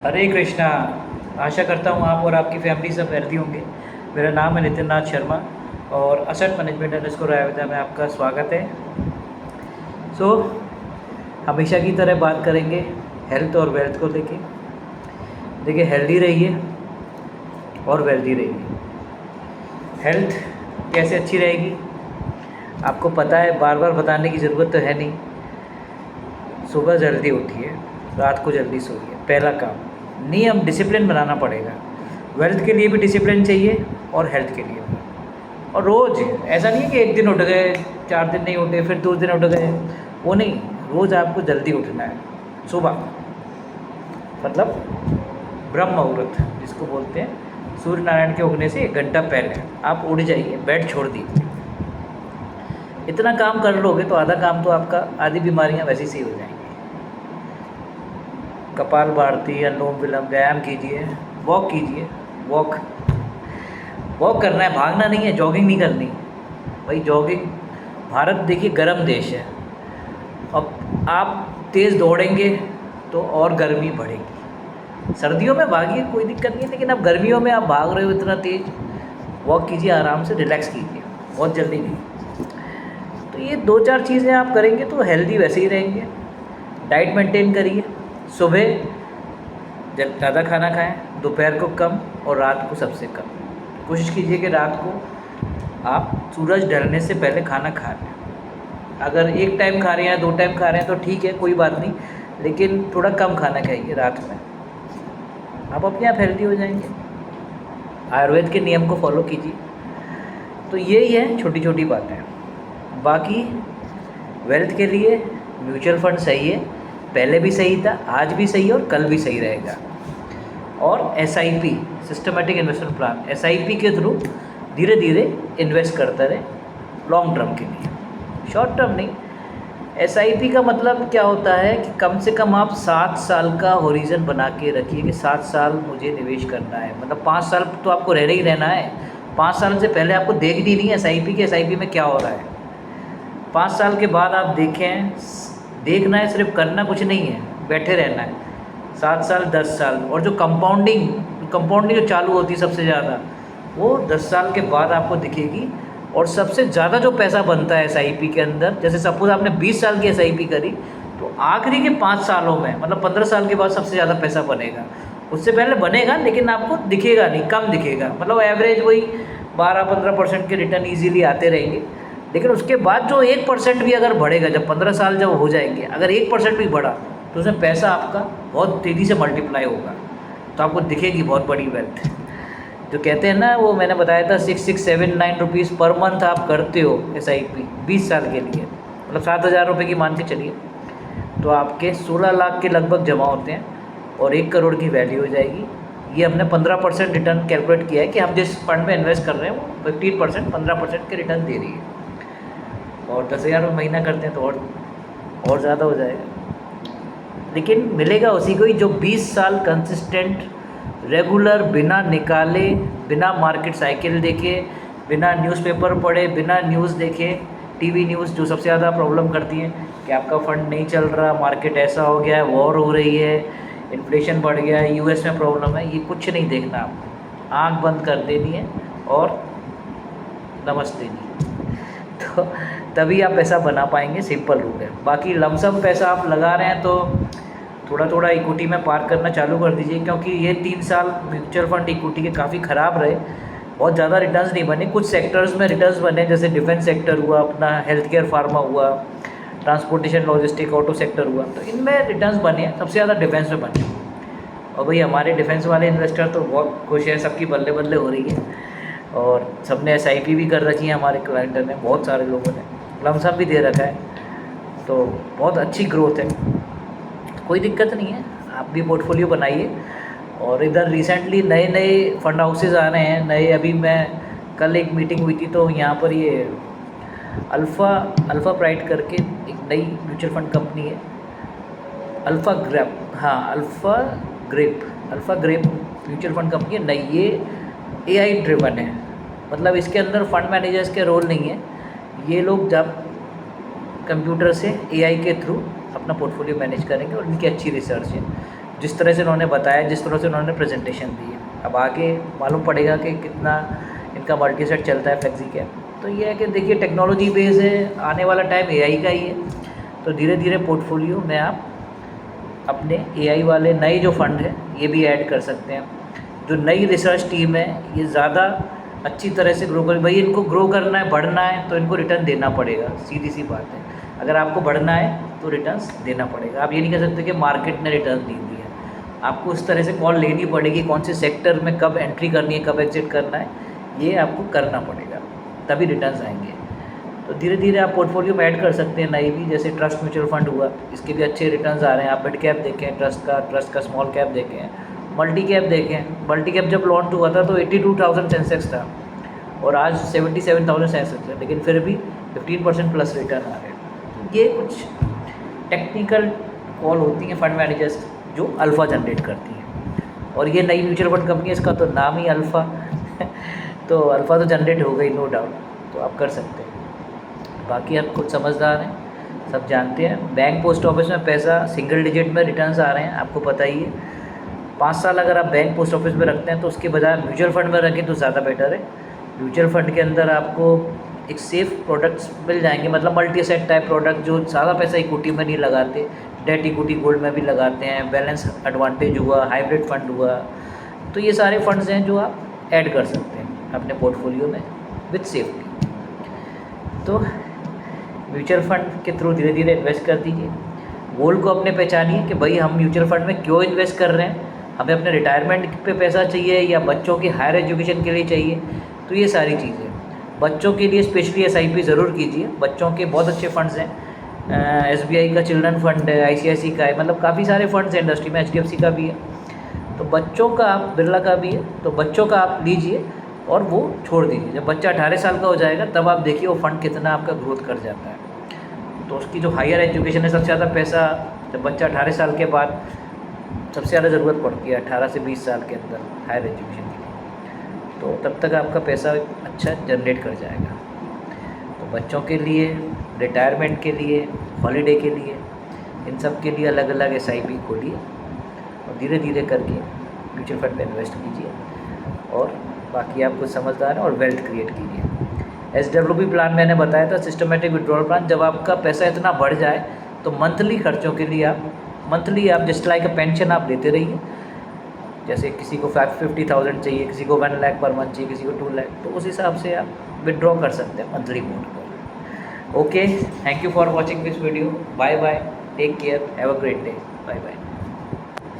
हरे कृष्णा। आशा करता हूँ आप और आपकी फैमिली सब हेल्दी होंगे। मेरा नाम है नितिन नाथ शर्मा और असेट मैनेजमेंट अंडरस्कोर आयुर्वेदा में आपका स्वागत है। हमेशा की तरह बात करेंगे हेल्थ और वेल्थ को लेके। देखिए, हेल्दी रहिए और वेल्दी रहिए। हेल्थ कैसे अच्छी रहेगी आपको पता है, बार बार बताने की ज़रूरत तो है नहीं। सुबह जल्दी उठिए, रात को जल्दी सोइए। पहला काम, नियम डिसिप्लिन बनाना पड़ेगा। वेल्थ के लिए भी डिसिप्लिन चाहिए और हेल्थ के लिए भी। और रोज़ ऐसा नहीं है कि एक दिन उठ गए, 4 दिन नहीं उठे, फिर 2 दिन उठ गए, वो नहीं। रोज़ आपको जल्दी उठना है। सुबह मतलब ब्रह्म मुहूर्त जिसको बोलते हैं, सूर्य नारायण के उगने से 1 घंटा पहले आप उठ जाइए, बेड छोड़ दीजिए। इतना काम कर लोगे तो आधा काम तो आपका, आधी बीमारियां वैसे ही सही हो जाएंगी। कपाल भारती, अनुलोम विलोम, व्यायाम कीजिए, वॉक कीजिए। वॉक वॉक करना है, भागना नहीं है, जॉगिंग नहीं करनी भाई। जॉगिंग, भारत देखिए गर्म देश है। अब आप तेज़ दौड़ेंगे तो और गर्मी बढ़ेगी। सर्दियों में भागिए, कोई दिक्कत नहीं है, लेकिन अब गर्मियों में आप भाग रहे हो इतना तेज़। वॉक कीजिए, आराम से रिलैक्स कीजिए, बहुत जल्दी नहीं। तो ये 2-4 चीज़ें आप करेंगे तो हेल्दी वैसे ही रहेंगे। डाइट मेंटेन करिए। सुबह जब ज़्यादा खाना खाएं, दोपहर को कम और रात को सबसे कम। कोशिश कीजिए कि रात को आप सूरज ढलने से पहले खाना खा लें। अगर 1 टाइम खा रहे हैं, 2 टाइम खा रहे हैं तो ठीक है, कोई बात नहीं, लेकिन थोड़ा कम खाना खाइए रात में। आप अपने आप हेल्दी हो जाएंगे। आयुर्वेद के नियम को फॉलो कीजिए। तो यही है छोटी छोटी बातें। बाकी वेल्थ के लिए म्यूचुअल फंड सही है, पहले भी सही था, आज भी सही है और कल भी सही रहेगा। और SIP, systematic investment plan, SIP के थ्रू धीरे धीरे इन्वेस्ट करता रहे लॉन्ग टर्म के लिए, शॉर्ट टर्म नहीं। SIP का मतलब क्या होता है कि कम से कम आप 7 साल का होरिजन बना के रखिए कि 7 साल मुझे निवेश करना है। मतलब 5 साल तो आपको रहना ही रहना है। 5 साल से पहले आपको देखनी नहीं है SIP के SIP में क्या हो रहा है। 5 साल के बाद आप देखें, देखना है सिर्फ, करना कुछ नहीं है, बैठे रहना है। 7 साल, 10 साल, और जो कंपाउंडिंग जो चालू होती है सबसे ज़्यादा, वो 10 साल के बाद आपको दिखेगी। और सबसे ज़्यादा जो पैसा बनता है SIP के अंदर, जैसे सपोज़ आपने 20 साल की SIP करी तो आखिरी के 5 सालों में, मतलब 15 साल के बाद सबसे ज़्यादा पैसा बनेगा। उससे पहले बनेगा लेकिन आपको दिखेगा नहीं, कम दिखेगा। मतलब एवरेज वही 12-15% के रिटर्न ईजीली आते रहेंगे। लेकिन उसके बाद जो 1% भी अगर बढ़ेगा, जब 15 साल जब हो जाएंगे, अगर 1% भी बढ़ा तो उसमें पैसा आपका बहुत तेज़ी से मल्टीप्लाई होगा। तो आपको दिखेगी बहुत बड़ी वेल्थ। जो कहते हैं ना, वो मैंने बताया था 6679 रुपीज़ पर मंथ आप करते हो SIP 20 साल के लिए, मतलब 7,000 रुपये की मान के चलिए, तो आपके 16 लाख के लगभग जमा होते हैं और 1 करोड़ की वैल्यू हो जाएगी। ये हमने 15% रिटर्न कैलकुलेट किया है कि हम जिस फंड में इन्वेस्ट कर रहे हैं वो 15%, 15% के रिटर्न दे रही है। और 10,000 रुपये महीना करते हैं तो और ज़्यादा हो जाएगा। लेकिन मिलेगा उसी को ही जो 20 साल कंसिस्टेंट रेगुलर, बिना निकाले, बिना मार्केट साइकिल देखे, बिना न्यूज़पेपर पढ़े, बिना न्यूज़ देखे, टीवी न्यूज़ जो सबसे ज़्यादा प्रॉब्लम करती है कि आपका फ़ंड नहीं चल रहा, मार्केट ऐसा हो गया है, वॉर हो रही है, इन्फ्लेशन बढ़ गया है, US में प्रॉब्लम है, ये कुछ नहीं देखना आपको। आँख बंद कर देनी है और नमस्ते जी। तो तभी आप पैसा बना पाएंगे, सिंपल रूल है। बाकी लमसम पैसा आप लगा रहे हैं तो थोड़ा थोड़ा इक्विटी में पार्क करना चालू कर दीजिए, क्योंकि ये 3 साल म्यूचुअल फंड इक्विटी के काफ़ी ख़राब रहे। बहुत ज़्यादा रिटर्न्स नहीं बने। कुछ सेक्टर्स में रिटर्न्स बने, जैसे डिफेंस सेक्टर हुआ, अपना हेल्थ केयर फार्मा हुआ, ट्रांसपोर्टेशन लॉजिस्टिक ऑटो सेक्टर हुआ, तो इनमें रिटर्न्स बने हैं। सबसे ज़्यादा डिफेंस में बने। और भाई हमारे डिफेंस वाले इन्वेस्टर तो बहुत खुश हैं, सबकी बल्ले बल्ले हो रही है। और सबने SIP भी कर रखी है, हमारे क्लाइंटर ने, बहुत सारे लोगों ने लमसम भी दे रखा है। तो बहुत अच्छी ग्रोथ है, कोई दिक्कत नहीं है। आप भी पोर्टफोलियो बनाइए। और इधर रिसेंटली नए नए फंड हाउसेज आ रहे हैं नए। अभी मैं कल एक मीटिंग हुई थी तो यहाँ पर ये अल्फ़ा प्राइड करके एक नई म्यूचुअल फंड कंपनी है, अल्फ़ा ग्रेप, हाँ Alpha Grep mutual fund company है नई। ये AI ड्रिवन है, मतलब इसके अंदर फंड मैनेजर्स के रोल नहीं है। ये लोग जब कंप्यूटर से AI के थ्रू अपना पोर्टफोलियो मैनेज करेंगे और इनकी अच्छी रिसर्च है। जिस तरह से उन्होंने बताया, जिस तरह से उन्होंने प्रेजेंटेशन दी है। अब आगे मालूम पड़ेगा कि कितना इनका मल्टी सेट चलता है फ्लेक्सी कैप। तो ये है कि देखिए टेक्नोलॉजी बेस है, आने वाला टाइम एआई का ही है। तो धीरे धीरे पोर्टफोलियो में आप अपने एआई वाले नए जो फंड है ये भी ऐड कर सकते हैं। जो नई रिसर्च टीम है ये ज़्यादा अच्छी तरह से ग्रो कर, भाई इनको ग्रो करना है, बढ़ना है, तो इनको रिटर्न देना पड़ेगा, सीधी सी बात है। अगर आपको बढ़ना है तो रिटर्न्स देना पड़ेगा। आप ये नहीं कह सकते कि मार्केट ने रिटर्न दी हुई है। आपको उस तरह से कॉल लेनी पड़ेगी, कौन से सेक्टर में कब एंट्री करनी है, कब एग्जिट करना है, ये आपको करना पड़ेगा, तभी रिटर्न्स आएंगे। तो धीरे धीरे आप पोर्टफोलियो में ऐड कर सकते हैं नई भी, जैसे ट्रस्ट म्यूचुअल फंड हुआ, इसके भी अच्छे रिटर्न्स आ रहे हैं। आप मिड कैप देखें ट्रस्ट का स्मॉल कैप देखें, मल्टी कैप देखें। मल्टी कैप जब लॉन्च हुआ था तो 82,000 सेंसेक्स था और आज 77,000 सेंसेक्स है, लेकिन फिर भी 15% प्लस रिटर्न आ रहे हैं। ये कुछ टेक्निकल कॉल होती हैं फंड मैनेजर्स जो अल्फ़ा जनरेट करती हैं। और ये नई म्यूचुअल फंड कंपनी है, इसका तो नाम ही अल्फ़ा तो अल्फ़ा तो जनरेट हो गई, नो डाउट, तो आप कर सकते हैं। बाकी आप खुद समझदार हैं, सब जानते हैं। बैंक पोस्ट ऑफिस में पैसा सिंगल डिजिट में रिटर्न्स आ रहे हैं, आपको पता ही है। 5 साल अगर आप बैंक पोस्ट ऑफिस में रखते हैं तो उसके बजाय म्यूचुअल फंड में रखें तो ज़्यादा बेटर है। म्यूचुअल फंड के अंदर आपको एक सेफ प्रोडक्ट्स मिल जाएंगे, मतलब मल्टी एसेट टाइप प्रोडक्ट जो ज़्यादा पैसा इक्विटी में नहीं लगाते, डेट इक्विटी गोल्ड में भी लगाते हैं, बैलेंस एडवांटेज हुआ, हाइब्रिड फंड हुआ। तो ये सारे फंड्स हैं जो आप ऐड कर सकते हैं अपने पोर्टफोलियो में विथ सेफ्टी। तो म्यूचुअल फंड के थ्रू धीरे धीरे इन्वेस्ट कर दीजिए। गोल को अपने पहचानिए कि भाई हम म्यूचुअल फंड में क्यों इन्वेस्ट कर रहे हैं, हमें अपने रिटायरमेंट पे पैसा चाहिए या बच्चों की हायर एजुकेशन के लिए चाहिए। तो ये सारी चीज़ें बच्चों के लिए स्पेशली एसआईपी ज़रूर कीजिए। बच्चों के बहुत अच्छे फंड्स हैं, एसबीआई का चिल्ड्रन फंड है, आईसीआईसी का है, मतलब काफ़ी सारे फंड्स हैं इंडस्ट्री में, एचडीएफसी का भी है। तो बच्चों का आप, बिरला का भी है, तो बच्चों का आप लीजिए और वो छोड़ दीजिए। जब बच्चा 18 साल का हो जाएगा तब आप देखिए वो फंड कितना आपका ग्रोथ कर जाता है। तो उसकी जो हायर एजुकेशन है, सबसे ज़्यादा पैसा जब बच्चा 18 साल के बाद सबसे ज़्यादा ज़रूरत पड़ती है 18 से 20 साल के अंदर हायर एजुकेशन के लिए, तो तब तक आपका पैसा अच्छा जनरेट कर जाएगा। तो बच्चों के लिए, रिटायरमेंट के लिए, हॉलीडे के लिए, इन सब के लिए अलग अलग एसआईपी खोलिए और धीरे धीरे करके म्यूचुअल फंड में इन्वेस्ट कीजिए। और बाकी आप कुछ समझदार हैं और वेल्थ क्रिएट कीजिए। SWP प्लान मैंने बताया था, सिस्टमेटिक विड्रॉल प्लान। जब आपका पैसा इतना बढ़ जाए तो मंथली खर्चों के लिए आप जस्ट लाइक अ पेंशन आप लेते रहिए। जैसे किसी को 50,000 चाहिए, किसी को 1 लाख पर मंथ चाहिए, किसी को 2 लाख, तो उस हिसाब से आप विड्रॉ कर सकते हैं मंथली मोड पर। Okay, thank you for watching this video. Bye bye, take care, have a great day, bye bye.